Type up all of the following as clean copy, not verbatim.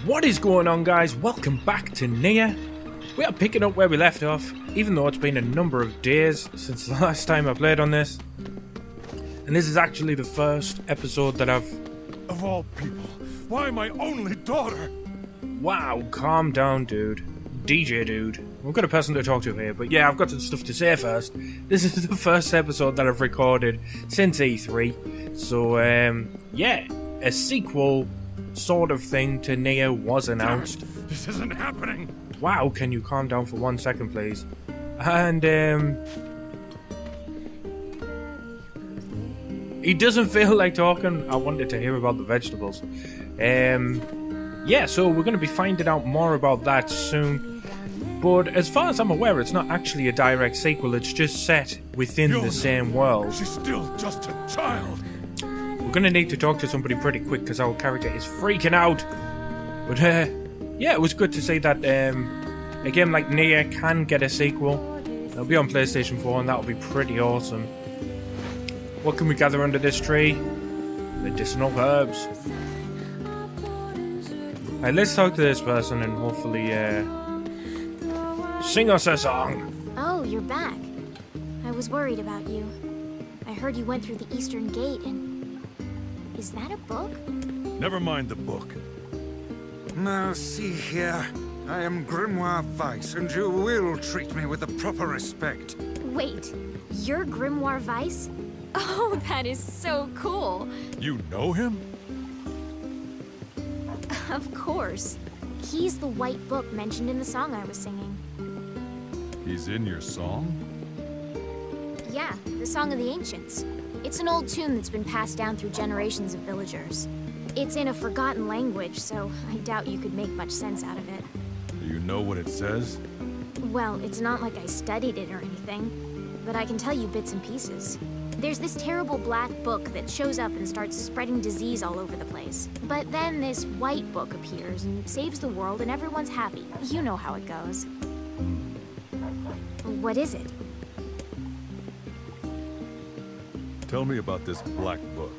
What is going on, guys? Welcome back to NieR. We are picking up where we left off, even though it's been a number of days since the last time I played on this. And this is actually the first episode that I've... Of all people, why my only daughter? Wow, calm down, dude. DJ dude. We've got a person to talk to here, but yeah, I've got some stuff to say first. This is the first episode that I've recorded since E3. So, yeah, a sequel sort of thing to NieR was announced. Damn it, this isn't happening. Wow, can you calm down for 1 second, please? And, he doesn't feel like talking. I wanted to hear about the vegetables. Yeah, so we're going to be finding out more about that soon. But as far as I'm aware, it's not actually a direct sequel. It's just set within Yonah, the same world. She's still just a child. We're going to need to talk to somebody pretty quick because our character is freaking out. But, yeah, it was good to see that a game like NieR can get a sequel. It'll be on PlayStation 4 and that'll be pretty awesome. What can we gather under this tree? Medicinal herbs. Right, let's talk to this person and hopefully sing us a song. Oh, you're back. I was worried about you. I heard you went through the Eastern Gate and... Is that a book? Never mind the book. Now, see here. I am Grimoire Weiss, and you will treat me with the proper respect. Wait, you're Grimoire Weiss? Oh, that is so cool. You know him? Of course. He's the white book mentioned in the song I was singing. He's in your song? Yeah, the Song of the Ancients. It's an old tune that's been passed down through generations of villagers. It's in a forgotten language, so I doubt you could make much sense out of it. Do you know what it says? Well, it's not like I studied it or anything, but I can tell you bits and pieces. There's this terrible black book that shows up and starts spreading disease all over the place. But then this white book appears and saves the world and everyone's happy. You know how it goes. What is it? Tell me about this black book.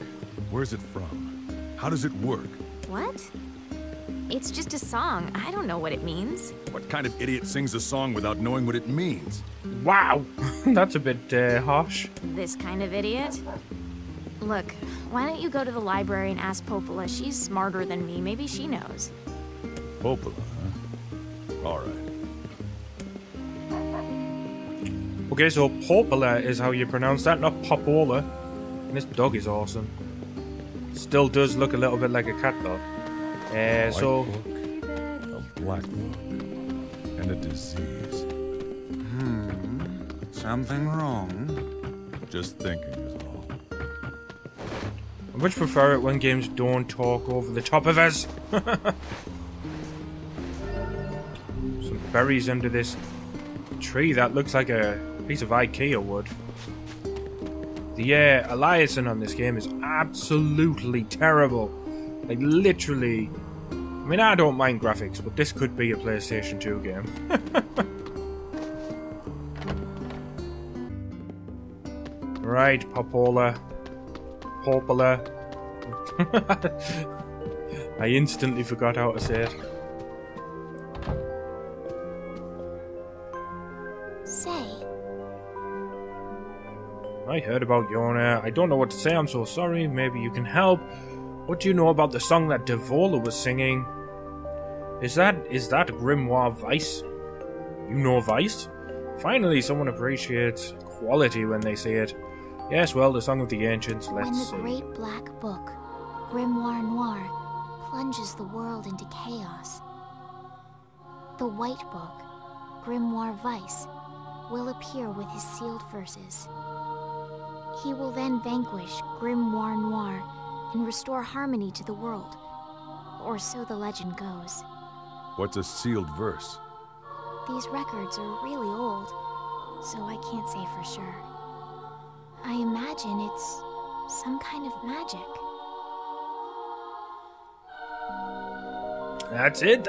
Where's it from? How does it work? What? It's just a song. I don't know what it means. What kind of idiot sings a song without knowing what it means? Wow, that's a bit harsh. This kind of idiot? Look, why don't you go to the library and ask Popola? She's smarter than me. Maybe she knows. Popola, huh? All right. Okay, so Popola is how you pronounce that, not Popola. And this dog is awesome. Still does look a little bit like a cat, though. So... book, a black book, and a disease. Something wrong? Just thinking is all. I much prefer it when games don't talk over the top of us. Some berries under this tree that looks like a piece of IKEA wood. The aliasing on this game is absolutely terrible. Like, literally. I mean, I don't mind graphics, but this could be a PlayStation 2 game. Right, Popola. Popola. I instantly forgot how to say it. Say. I heard about Yonah. I don't know what to say, I'm so sorry. Maybe you can help. What do you know about the song that Devola was singing? Is that Grimoire Weiss? You know Weiss? Finally, someone appreciates quality when they see it. Yes, well, the Song of the Ancients, let's see. When the great black book, Grimoire Noir, plunges the world into chaos, the white book, Grimoire Weiss, will appear with his sealed verses. He will then vanquish Grimoire Noir and restore harmony to the world. Or so the legend goes. What's a sealed verse? These records are really old, so I can't say for sure. I imagine it's some kind of magic. That's it!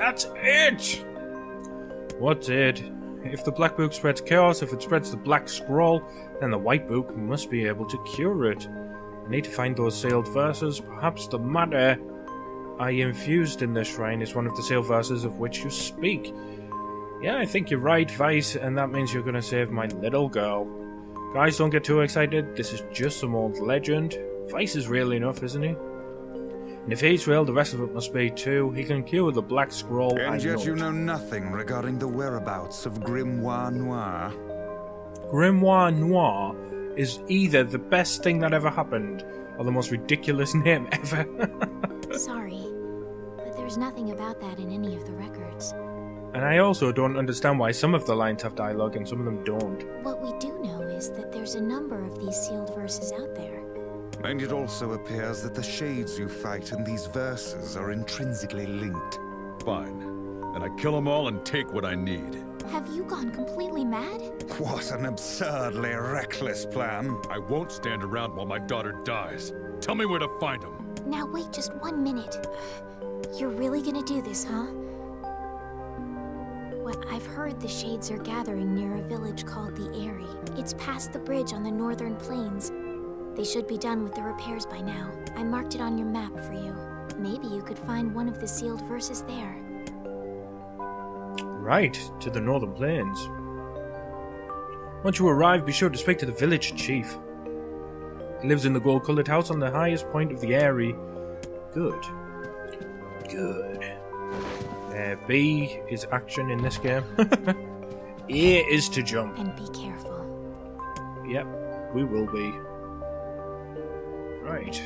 What's it? If the Black Book spreads chaos, if it spreads the Black Scrawl, then the White Book must be able to cure it. I need to find those sealed verses. Perhaps the matter I infused in this shrine is one of the sealed verses of which you speak. Yeah, I think you're right, Weiss, and that means you're gonna save my little girl. Guys, don't get too excited. This is just some old legend. Weiss is real enough, isn't he? And if he's real, the rest of it must be too. He can cure the Black Scrawl. And yet you know nothing regarding the whereabouts of Grimoire Noir. Grimoire Noir is either the best thing that ever happened, or the most ridiculous name ever. Sorry, but there's nothing about that in any of the records. And I also don't understand why some of the lines have dialogue and some of them don't. What we do know is that there's a number of these sealed verses out there. And it also appears that the shades you fight in these verses are intrinsically linked. Fine. Then I kill them all and take what I need. Have you gone completely mad? What an absurdly reckless plan. I won't stand around while my daughter dies. Tell me where to find them. Now wait just 1 minute. You're really gonna do this, huh? Well, I've heard the shades are gathering near a village called the Aerie. It's past the bridge on the northern plains. They should be done with the repairs by now. I marked it on your map for you. Maybe you could find one of the sealed verses there. Right, to the northern plains. Once you arrive, be sure to speak to the village chief. He lives in the gold-coloured house on the highest point of the Aerie. Good. Good. B is action in this game. A is to jump. And be careful. Yep, we will be. Right.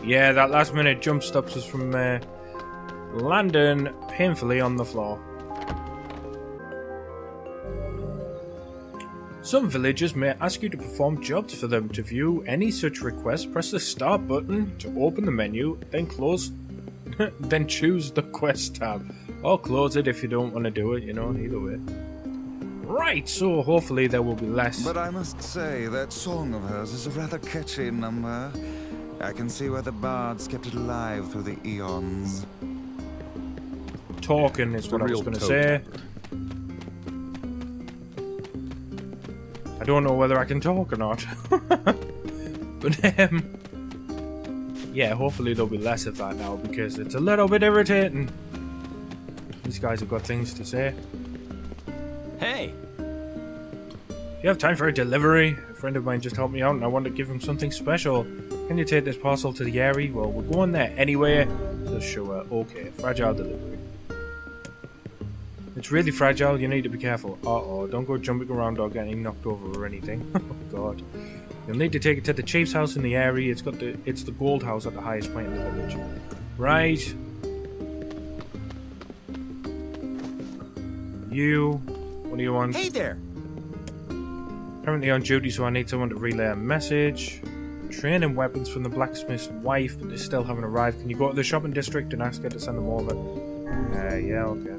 Yeah, that last minute jump stops us from landing painfully on the floor. Some villagers may ask you to perform jobs for them. To view any such request, press the start button to open the menu, then close, then choose the quest tab. Or close it if you don't want to do it, you know, either way. Right, so hopefully there will be less. But I must say, that song of hers is a rather catchy number. I can see why the bards kept it alive through the eons. Talking is what I was going to say. I don't know whether I can talk or not. But, yeah, hopefully there'll be less of that now, because it's a little bit irritating. These guys have got things to say. Hey! You have time for a delivery? A friend of mine just helped me out and I want to give him something special. Can you take this parcel to the Aerie? Well, we're going there anyway. So sure, okay. Fragile delivery. It's really fragile, you need to be careful. Uh-oh, don't go jumping around or getting knocked over or anything. Oh god. You'll need to take it to the chief's house in the Aerie. It's the gold house at the highest point in the village. Right. You. What do you want? Hey there! Currently on duty, so I need someone to relay a message. Training weapons from the blacksmith's wife, but they still haven't arrived. Can you go to the shopping district and ask her to send them over? Yeah, okay.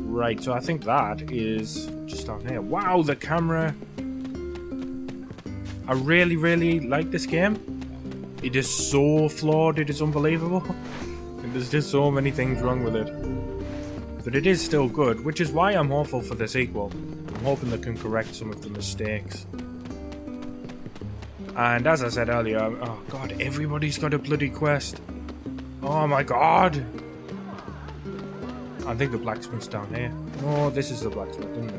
Right, so I think that is just down here. Wow, the camera! I really, really like this game. It is so flawed, it is unbelievable. And there's just so many things wrong with it. But it is still good, which is why I'm hopeful for the sequel. I'm hoping they can correct some of the mistakes. And as I said earlier, oh god, everybody's got a bloody quest. Oh my god! I think the blacksmith's down here. No, this is the blacksmith, isn't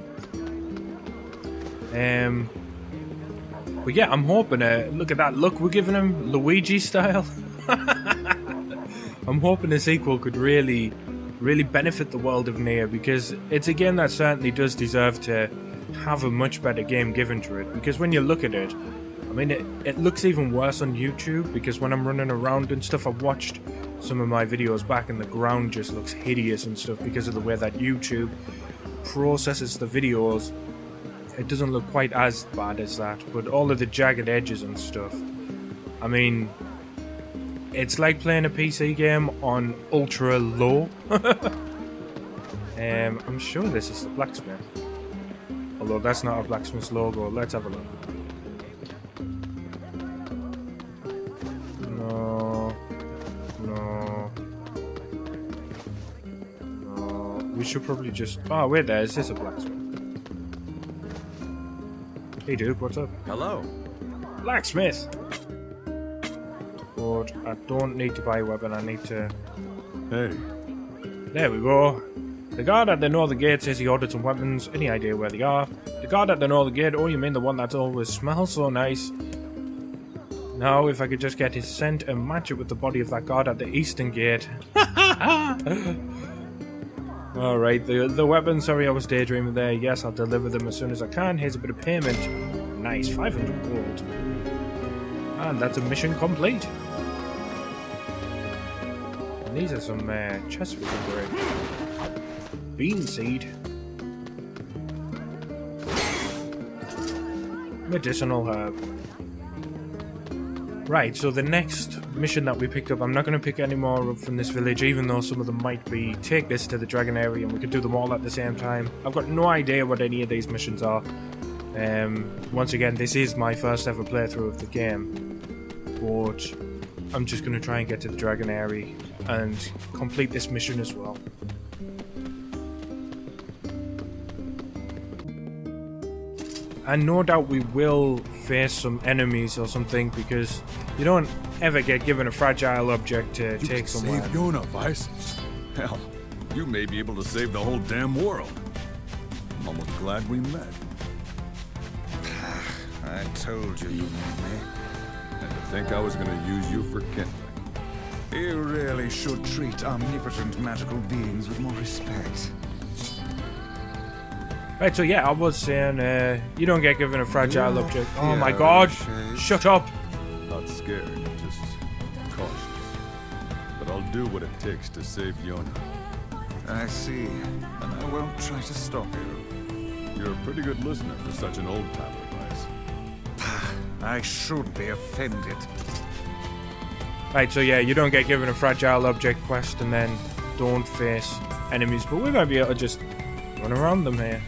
it? But yeah, I'm hoping, look at that look we're giving him, Luigi style. I'm hoping the sequel could really benefit the world of NieR, because it's a game that certainly does deserve to have a much better game given to it. Because when you look at it, I mean, it looks even worse on YouTube, because when I'm running around and stuff, I've watched some of my videos back and the ground just looks hideous and stuff because of the way that YouTube processes the videos. It doesn't look quite as bad as that, but all of the jagged edges and stuff, I mean, it's like playing a PC game on ultra low. I'm sure this is the blacksmith. Although that's not a blacksmith's logo. Let's have a look. No. We should probably just... Oh, wait there. Is this a blacksmith? Hey, dude. What's up? Hello. Blacksmith! But I don't need to buy a weapon, I need to... Hey, There we go. The guard at the northern gate says he ordered some weapons. Any idea where they are? The guard at the northern gate, oh, you mean the one that always smells so nice? Now, if I could just get his scent and match it with the body of that guard at the eastern gate. Alright, the weapons, sorry I was daydreaming there. Yes, I'll deliver them as soon as I can. Here's a bit of payment. Nice, 500 gold. And that's a mission complete. And these are some chests we can break. Bean seed. Medicinal herb. Right, so the next mission that we picked up, I'm not going to pick any more up from this village, even though some of them might be take this to the Dragon area and we could do them all at the same time. I've got no idea what any of these missions are. Once again, this is my first ever playthrough of the game, but I'm just going to try and get to the Dragon area and complete this mission as well. And no doubt we will face some enemies or something, because you don't ever get given a fragile object to take somewhere. Save Yonah, Weiss. Hell, you may be able to save the whole damn world. I'm almost glad we met. I told you you'd need me. And to think I was gonna use you for kindling. You really should treat omnipotent magical beings with more respect. Right, so yeah, I was saying, you don't get given a fragile object. Oh my god! Shut up! Not scared, just cautious. But I'll do what it takes to save Yonah. I see, and I won't try to stop you. You're a pretty good listener for such an old-timer, Weiss. I should be offended. Right, so yeah, you don't get given a fragile object quest and then don't face enemies, but we might be able to just run around them here.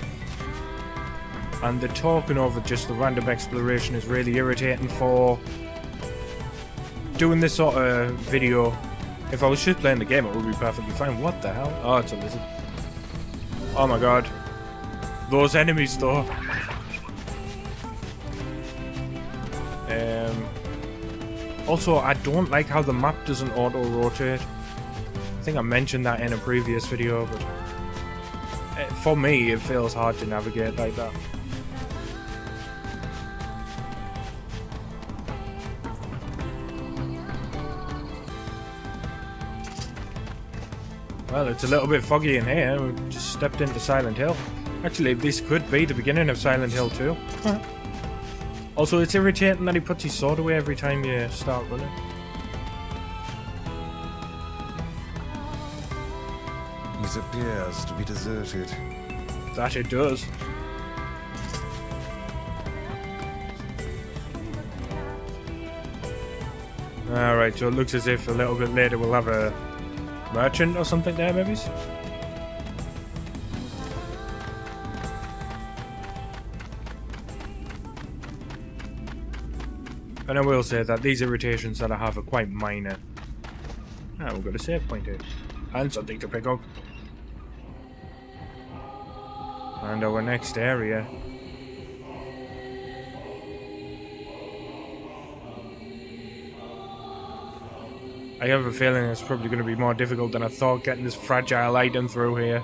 And the talking over just the random exploration is really irritating for doing this sort of video. If I was just playing the game, it would be perfectly fine. What the hell? Oh, it's a lizard. Oh my god. Those enemies, though. Also, I don't like how the map doesn't auto-rotate. I think I mentioned that in a previous video, but for me, it feels hard to navigate like that. Well, it's a little bit foggy in here. We just stepped into Silent Hill. Actually, this could be the beginning of Silent Hill 2. Also, it's irritating that he puts his sword away every time you start running. It appears to be deserted. That it does. Alright, so it looks as if a little bit later we'll have a merchant or something there, maybe? And I will say that these irritations that I have are quite minor. Ah, we've got a save point here. And something to pick up. And our next area. I have a feeling it's probably going to be more difficult than I thought getting this fragile item through here.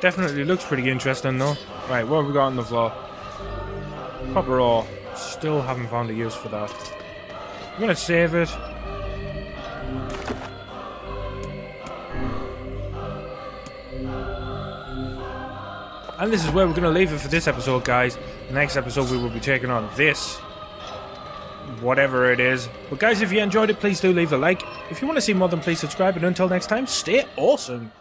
Definitely looks pretty interesting though. Right, what have we got on the floor? Copper ore. Still haven't found a use for that. I'm gonna save it. And this is where we're gonna leave it for this episode, guys. The next episode we will be taking on this. Whatever it is. But guys, if you enjoyed it, please do leave a like. If you want to see more, then please subscribe. And until next time, stay awesome.